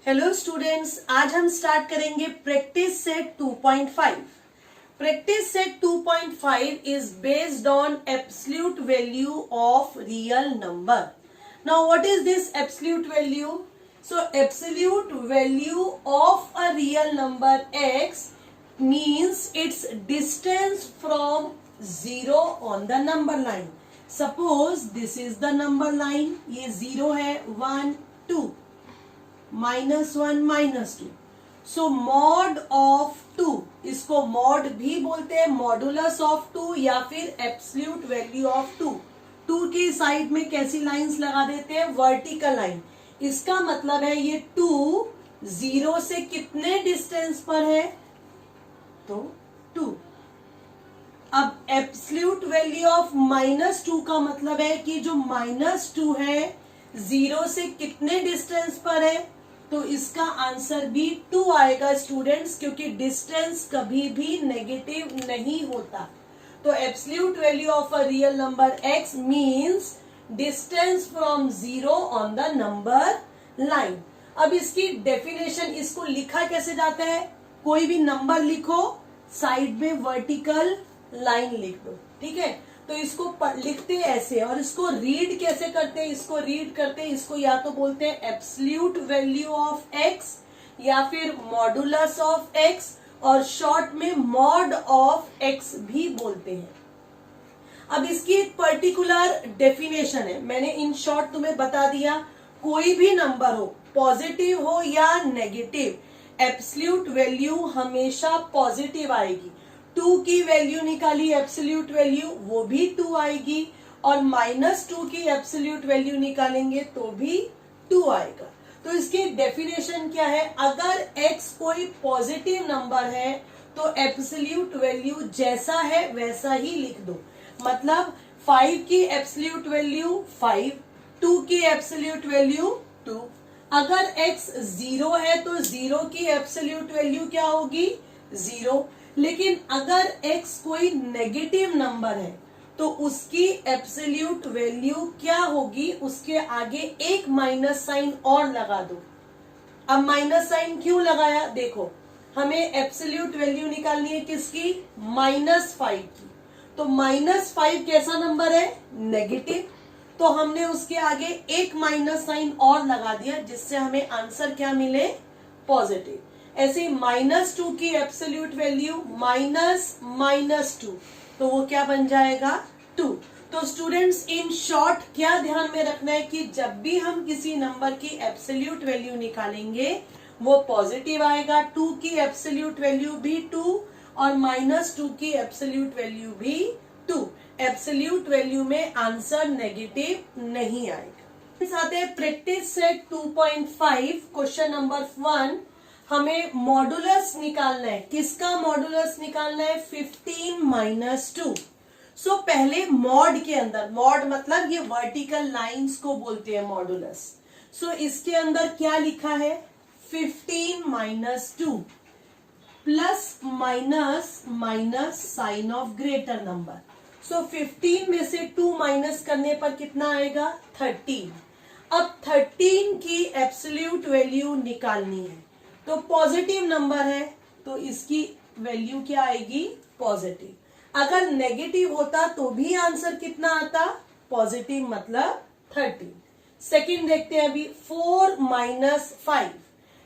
Hello students, आज हम start करेंगे practice set 2.5। Practice set 2.5 is based on absolute value of real number. Now what is this absolute value? So absolute value of a real number x means its distance from 0 on the number line. Suppose this is the number line, ये 0 है, 1 2 -1 -2। सो mod of 2, इसको mod भी बोलते हैं, modulus of 2 या फिर absolute value of 2। 2 की side में कैसी लाइंस लगा देते हैं? Vertical line. इसका मतलब है ये 2 0 से कितने डिस्टेंस पर है? तो 2। अब एब्सोल्यूट वैल्यू ऑफ -2 का मतलब है कि जो -2 है 0 से कितने डिस्टेंस पर है? तो इसका आंसर भी 2 आएगा स्टूडेंट्स, क्योंकि डिस्टेंस कभी भी नेगेटिव नहीं होता। तो absolute value of a real number x means distance from 0 on the number line. अब इसकी डेफिनेशन, इसको लिखा कैसे जाता है? कोई भी नंबर लिखो, साइड में वर्टिकल लाइन लिख दो, ठीक है? तो इसको लिखते हैं ऐसे, और इसको रीड कैसे करते हैं? इसको रीड करते हैं, इसको या तो बोलते हैं एब्सोल्यूट वैल्यू ऑफ x या फिर मॉडुलस ऑफ x, और शॉर्ट में मॉड ऑफ x भी बोलते हैं। अब इसकी एक पर्टिकुलर डेफिनेशन है, मैंने इन शॉर्ट तुम्हें बता दिया। कोई भी नंबर हो, पॉजिटिव हो या नेगेटिव, एब्सोल्यूट वैल्यू हमेशा पॉजिटिव आएगी। 2 की वैल्यू निकाली एब्सोल्यूट वैल्यू, वो भी 2 आएगी, और -2 की एब्सोल्यूट वैल्यू निकालेंगे तो भी 2 आएगा। तो इसकी डेफिनेशन क्या है? अगर x कोई पॉजिटिव नंबर है तो एब्सोल्यूट वैल्यू जैसा है वैसा ही लिख दो। मतलब 5 की एब्सोल्यूट वैल्यू 5, 2 की एब्सोल्यूट वैल्यू 2। अगर x 0 है तो 0 की एब्सोल्यूट वैल्यू क्या होगी? 0। लेकिन अगर x कोई नेगेटिव नंबर है तो उसकी एब्सोल्यूट वैल्यू क्या होगी? उसके आगे एक माइनस साइन और लगा दो। अब माइनस साइन क्यों लगाया? देखो, हमें एब्सोल्यूट वैल्यू निकालनी है किसकी? -5 की। तो -5 कैसा नंबर है? नेगेटिव। तो हमने उसके आगे एक माइनस साइन और लगा दिया, जिससे हमें आंसर क्या मिले? पॉजिटिव। ऐसे -2 की एब्सोल्यूट वैल्यू -2, तो वो क्या बन जाएगा? 2। तो स्टूडेंट्स, इन शॉर्ट क्या ध्यान में रखना है कि जब भी हम किसी नंबर की एब्सोल्यूट वैल्यू निकालेंगे वो पॉजिटिव आएगा। 2 की एब्सोल्यूट वैल्यू भी 2 और -2 की एब्सोल्यूट वैल्यू भी 2। एब्सोल्यूट वैल्यू में आंसर नेगेटिव नहीं आएगा। इस आते हैं प्रैक्टिस सेट 2.5, क्वेश्चन नंबर 1। हमें मॉडुलस निकालना है। किसका मॉडुलस निकालना है? 15 - 2। सो पहले मॉड के अंदर, मॉड मतलब ये वर्टिकल लाइंस को बोलते हैं मॉडुलस। सो इसके अंदर क्या लिखा है? 15 - 2 plus minus minus sign of greater number. So 15 में से 2 माइनस करने पर कितना आएगा? 13। अब 13 की एब्सोल्यूट वैल्यू निकालनी है। तो पॉजिटिव नंबर है तो इसकी वैल्यू क्या आएगी? पॉजिटिव। अगर नेगेटिव होता तो भी आंसर कितना आता? पॉजिटिव, मतलब 13। सेकंड देखते हैं अभी, 4 - 5।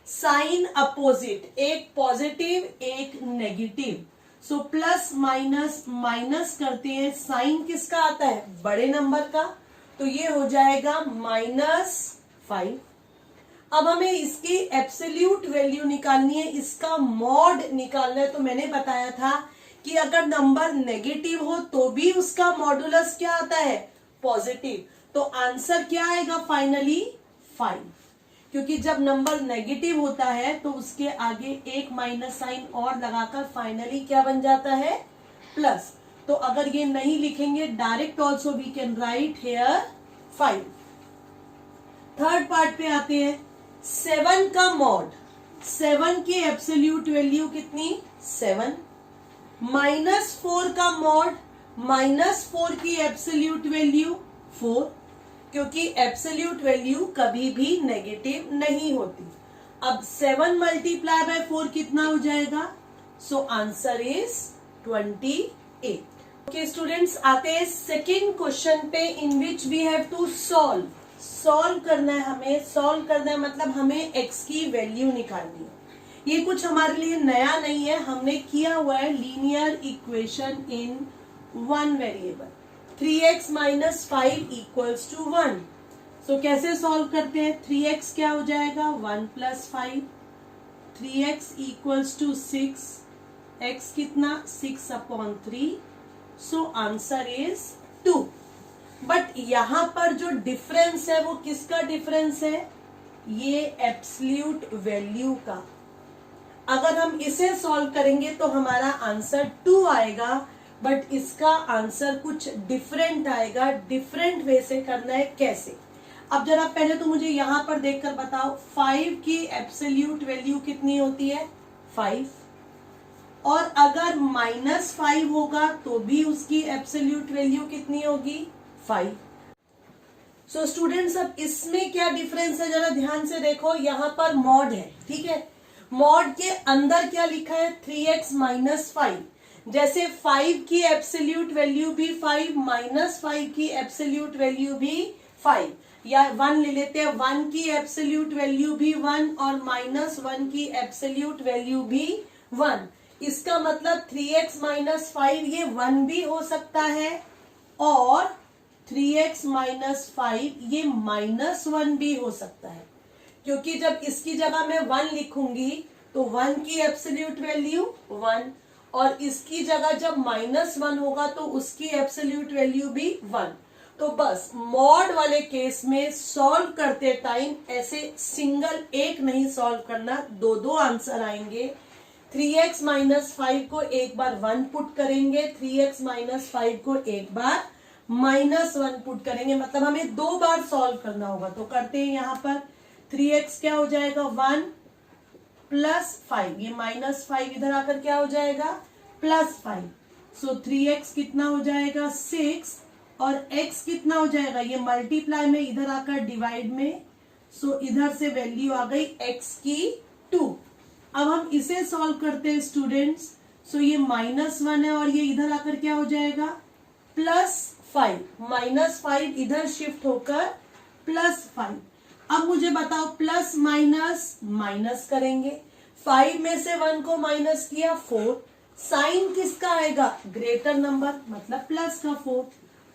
साइन अपोजिट, एक पॉजिटिव एक negative. So plus minus minus करते हैं, साइन किसका आता है? बड़े नंबर का। तो ये हो जाएगा -5। अब हमें इसकी एब्सोल्यूट वैल्यू निकालनी है, इसका मॉड निकालना है। तो मैंने बताया था कि अगर नंबर नेगेटिव हो तो भी उसका मॉडुलस क्या आता है? पॉजिटिव। तो आंसर क्या आएगा फाइनली? 5। क्योंकि जब नंबर नेगेटिव होता है तो उसके आगे एक माइनस साइन और लगाकर फाइनली क्या बन जाता है? प्लस। तो अगर ये नहीं लिखेंगे direct, also we can write here 5। Third part पे आते हैं। 7 का मॉड, 7 की एब्सोल्यूट वैल्यू कितनी? 7। -4 का मॉड, -4 की एब्सोल्यूट वैल्यू 4, क्योंकि एब्सोल्यूट वैल्यू कभी भी नेगेटिव नहीं होती। अब 7 मल्टीप्लाई बाय 4 कितना हो जाएगा? So answer is 28। Okay students, आते हैं सेकेंड क्वेश्चन पे in which we have to solve करना है। हमें सॉल्व करना है मतलब हमें x की वैल्यू निकालनी है। ये कुछ हमारे लिए नया नहीं है, हमने किया हुआ है linear equation in one variable. 3x minus 5 equals to 1। So कैसे सॉल्व करते हैं? 3x क्या हो जाएगा? 1 plus 5। 3x equals to 6। x कितना? 6 upon 3। So answer is 2। But यहां पर जो डिफरेंस है वो किसका डिफरेंस है? ये एब्सोल्यूट वैल्यू का। अगर हम इसे सॉल्व करेंगे तो हमारा आंसर 2 आएगा, बट इसका आंसर कुछ डिफरेंट आएगा। डिफरेंट वे से करना है, कैसे? अब जरा पहले तो मुझे यहां पर देखकर बताओ, 5 की एब्सोल्यूट वैल्यू कितनी होती है? 5। और अगर -5 होगा तो भी उसकी एब्सोल्यूट वैल्यू कितनी होगी? 5। सो स्टूडेंट्स, अब इसमें क्या डिफरेंस है जरा ध्यान से देखो। यहाँ पर मॉड है, ठीक है। मॉड के अंदर क्या लिखा है? 3x minus 5। जैसे 5 की एब्सोल्यूट वैल्यू भी 5, -5 की एब्सोल्यूट वैल्यू भी 5, या 1 ले लेते हैं। 1 की एब्सोल्यूट वैल्यू भी 1 और -1 की एब्सोल्यूट वैल्यू भी 1। इसका मतलब 3x माइनस 5 ये 1 भी हो सकता है, और 3x माइनस 5 ये -1 भी हो सकता है, क्योंकि जब इसकी जगह मैं 1 लिखूंगी तो 1 की एब्सोल्यूट वैल्यू 1, और इसकी जगह जब -1 होगा तो उसकी एब्सोल्यूट वैल्यू भी 1। तो बस मॉड वाले केस में सॉल्व करते टाइम ऐसे सिंगल एक नहीं सॉल्व करना, दो आंसर आएंगे। 3x माइनस 5 को एक बार 1 पुट करेंगे, 3x माइनस 5 को एक बार -1 पुट करेंगे, मतलब हमें 2 बार सॉल्व करना होगा। तो करते हैं, यहाँ पर 3x क्या हो जाएगा? 1 प्लस 5, ये -5 इधर आकर क्या हो जाएगा? +5। सो 3x कितना हो जाएगा? 6, और x कितना हो जाएगा? ये मल्टीप्लाई में, इधर आकर डिवाइड में। सो इधर से वैल्यू आ गई x की 2। अब हम इसे सॉल्व करते हैं स्टूडेंट्स। सो ये -1 है और ये इधर आकर क्या हो जाएगा? +5। -5 इधर शिफ्ट होकर +5। अब मुझे बताओ, प्लस माइनस माइनस करेंगे। 5 में से 1 को माइनस किया, 4। साइन किसका आएगा? ग्रेटर नंबर, मतलब प्लस का 4।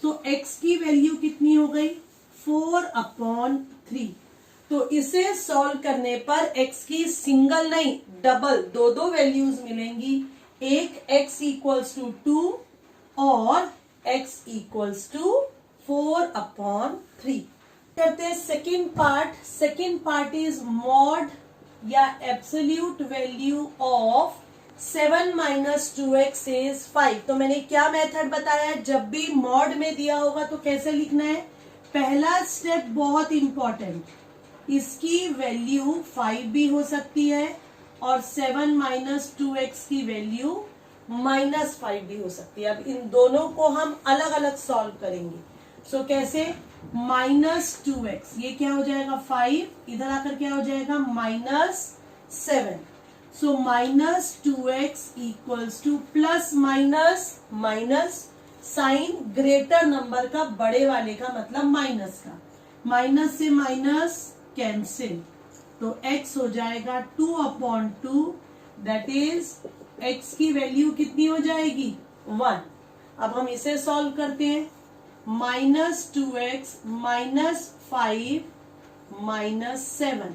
तो x की वैल्यू कितनी हो गई? 4/3। तो इसे सॉल्व करने पर x की सिंगल नहीं डबल दो वैल्यूज मिलेंगी। एक x इक्वल्स टू 2 और x इक्वल्स टू 4/3। करते हैं सेकेंड पार्ट इज मॉड या absolute value of 7 minus 2x is 5। तो मैंने क्या मेथड बताया? जब भी मॉड में दिया होगा तो कैसे लिखना है? पहला स्टेप बहुत इंपॉर्टेंट, इसकी वैल्यू 5 भी हो सकती है और 7 माइनस 2x की वैल्यू -5 भी हो सकती है। अब इन दोनों को हम अलग अलग सॉल्व करेंगे। सो कैसे? -2x, ये क्या हो जाएगा? 5, इधर आकर क्या हो जाएगा? -7। So -2x equals to plus minus sign greater number का, बड़े वाले का मतलब माइनस का, माइनस से माइनस कैंसिल, तो x हो जाएगा 2/2। दैट इज x की वैल्यू कितनी हो जाएगी? 1। अब हम इसे सॉल्व करते हैं। -2x -5 -7,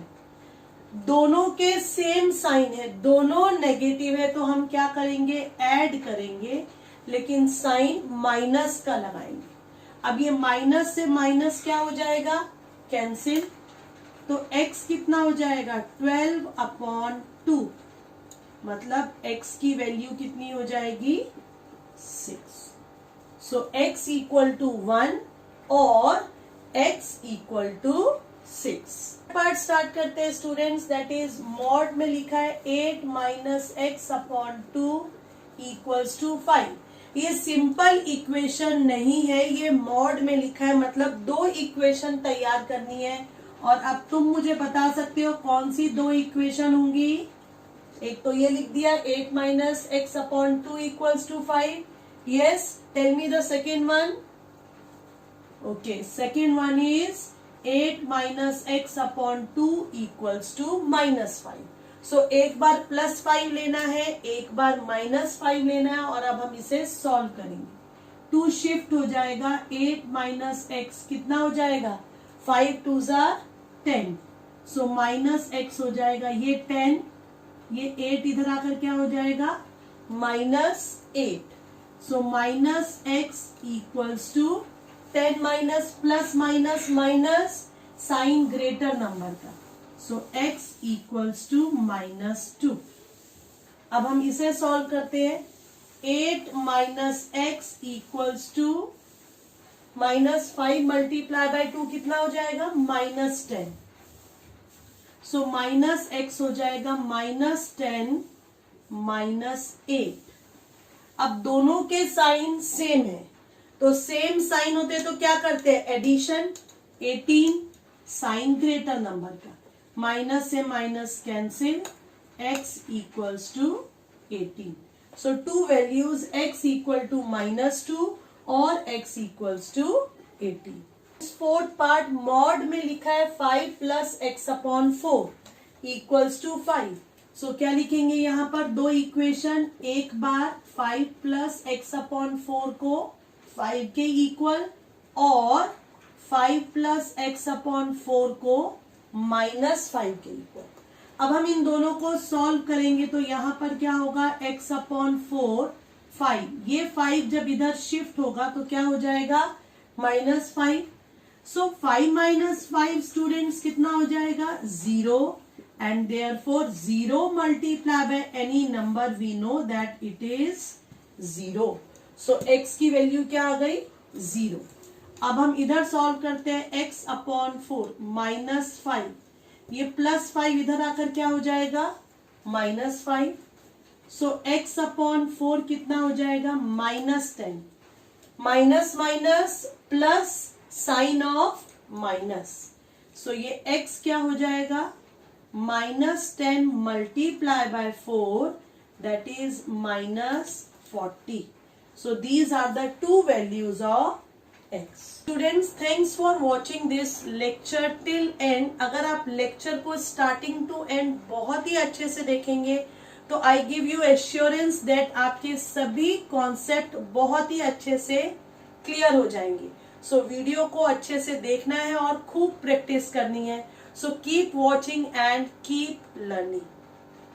दोनों के सेम साइन है, दोनों नेगेटिव है, तो हम क्या करेंगे? ऐड करेंगे, लेकिन साइन माइनस का लगाएंगे। अब ये माइनस से माइनस क्या हो जाएगा? कैंसिल, तो x कितना हो जाएगा? 12/2, मतलब x की वैल्यू कितनी हो जाएगी? 6। सो x इक्वल टू 1 और x equal to 6। Part start करते हैं स्टूडेंट्स, दैट इज मॉड में लिखा है 8 माइनस x/2 इक्वल्स टू 5। ये सिंपल इक्वेशन नहीं है, ये मॉड में लिखा है, मतलब 2 इक्वेशन तैयार करनी है और अब तुम मुझे बता सकते हो कौन सी दो इक्वेशन होंगी। एक तो ये लिख दिया 8 minus x upon 2 equals to 5. Yes, tell me the second one. Okay, second one is 8 minus x upon 2 equals to minus 5. So एक बार प्लस 5 लेना है, एक बार माइनस 5 लेना है, और अब हम इसे सॉल्व करेंगे. 2 शिफ्ट हो जाएगा, 8 माइनस एक्स कितना हो जाएगा, 5 2 जार 10. सो माइनस एक्स हो जाएगा ये 10, ये 8 इधर आकर क्या हो जाएगा, minus 8. So minus x equals to 10 minus plus minus minus sign greater number का. So x equals to -2. अब हम इसे सॉल्व करते हैं. 8 minus x equals to -5 multiply by 2 कितना हो जाएगा, -10. सो माइनस एक्स हो जाएगा -10 -8. अब दोनों के साइन सेम है, तो सेम साइन होते तो क्या करते हैं, एडिशन. 18 साइन ग्रेटर नंबर का, माइनस से minus cancel, x equals to 18. So two values x equal to -2 और x equals to 18. Fourth part mod में लिखा है 5 plus x upon 4 equals to 5. So क्या लिखेंगे यहाँ पर, दो इक्वेशन, एक बार 5 प्लस एक्स अपॉन 4 को 5 के इक्वल और 5 प्लस एक्स अपॉन 4 को -5 के इक्वल. अब हम इन दोनों को सॉल्व करेंगे तो यहाँ पर क्या होगा, x अपॉन 4 5. ये 5 जब इधर शिफ्ट होगा तो क्या हो जाएगा, -5. सो 5 माइनस 5 स्टूडेंट्स कितना हो जाएगा, 0. And therefore 0 multiply by any number we know that it is 0. So x की वैल्यू क्या आ गई, 0. अब हम इधर सॉल्व करते हैं. x अपॉन 4 -5, ये +5 इधर आकर क्या हो जाएगा, -5. सो x अपॉन 4 कितना हो जाएगा, -10. Minus minus plus sign of minus. So ये x क्या हो जाएगा, -10 multiply by 4 that is -40. So these are the two values of x. Students, thanks for watching this lecture till end. अगर आप लेक्चर को starting to end बहुत ही अच्छे से देखेंगे तो I give you assurance that आपके सभी कॉन्सेप्ट बहुत ही अच्छे से क्लियर हो जाएंगे. सो वीडियो को अच्छे से देखना है और खूब प्रैक्टिस करनी है. So keep watching and keep learning.